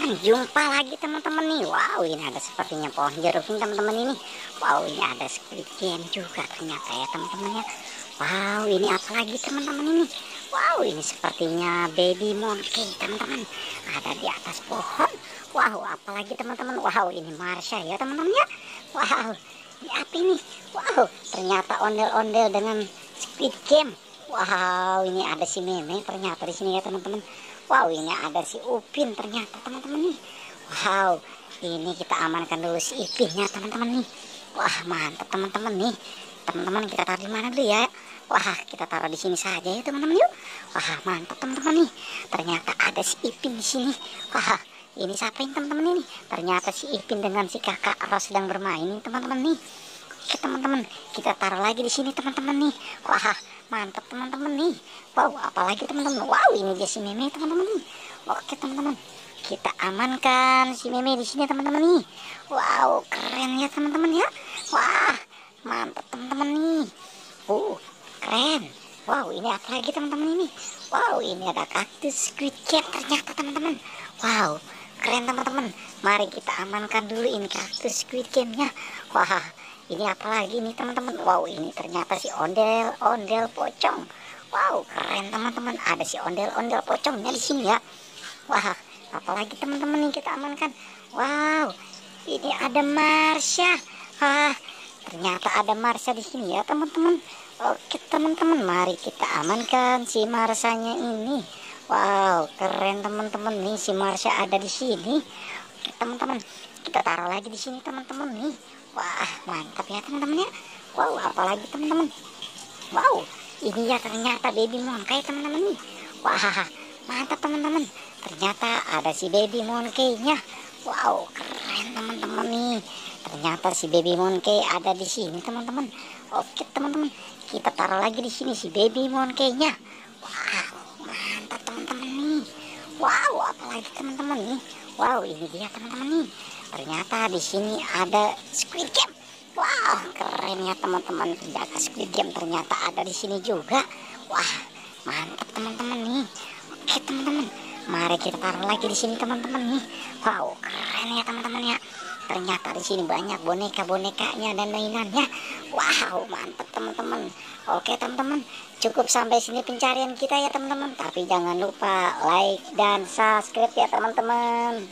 teman-teman, jumpa lagi teman-teman nih. Wow, ini ada sepertinya pohon jeruk nih teman-teman ini. Wow, ini ada Squid Game juga ternyata ya teman-teman ya. Wow, ini apa lagi teman-teman ini? Wow, ini sepertinya baby monkey teman-teman. Ada di atas pohon. Wow, apalagi teman-teman. Wow, ini Marsha ya teman-teman ya. Wow, ini apa ini? Wow, ternyata ondel-ondel dengan Squid Game. Wow, ini ada si Meme ternyata di sini ya teman-teman. Wow, ini ada si Upin ternyata teman-teman nih. Wow, ini kita amankan dulu si Ipinnya teman-teman nih. Wah, mantap teman-teman nih. Teman-teman, kita taruh di mana dulu ya? Wah, kita taruh di sini saja ya teman-teman yuk. Wah, mantap teman-teman nih. Ternyata ada si Ipin di sini. Wah, ini siapa ini teman-teman ini? Ternyata si Ipin dengan si kakak Ros sedang bermain nih teman-teman nih. Oke teman-teman, kita taruh lagi di sini teman-teman nih. Wah, mantap teman-teman nih. Wow, apalagi teman-teman. Wow, ini dia si Meme teman-teman nih. Oke teman-teman, kita amankan si Meme di sini teman-teman nih. Wow, keren ya teman-teman ya. Wah, mantap teman-teman nih. Keren. Wow, ini apa lagi teman-teman ini? Wow, ini ada kaktus Squid Game ternyata teman-teman. Wow, keren teman-teman. Mari kita amankan dulu ini kaktus Squid Game-nya. Wah, ini apa lagi nih teman-teman? Wow, ini ternyata si ondel pocong. Wow, keren teman-teman. Ada si ondel pocongnya di sini ya. Wah, apalagi teman-teman nih kita amankan. Wow, ini ada Marsha. Wah, ternyata ada Marsha di sini ya teman-teman. Oke teman-teman, mari kita amankan si Marsanya ini. Wow, keren teman-teman nih, si Marsha ada di sini. Oke teman-teman, kita taruh lagi di sini teman-teman nih. Wah, mantap ya teman-teman ya. Wow, apalagi teman-teman. Wow, ini ya ternyata baby monkey teman-teman nih. Wah, mantap teman-teman. Ternyata ada si baby monkey-nya. Wow, keren teman-teman nih. Ternyata si baby monkey ada di sini teman-teman. Oke teman-teman, kita taruh lagi di sini si baby monkey-nya. Wow, mantap teman-teman nih. Wow, apalagi teman-teman nih. Wow, ini dia teman-teman nih. Ternyata di sini ada Squid Game. Wow, keren ya teman-teman. Penjaga Squid Game ternyata ada di sini juga. Wah, mantap teman-teman nih. Oke teman-teman, mari kita taruh lagi di sini teman-teman nih. Wow, keren ya teman-teman ya. Ternyata di sini banyak boneka-bonekanya dan mainannya. Wow, mantap teman-teman. Oke teman-teman, cukup sampai sini pencarian kita ya teman-teman. Tapi jangan lupa like dan subscribe ya teman-teman.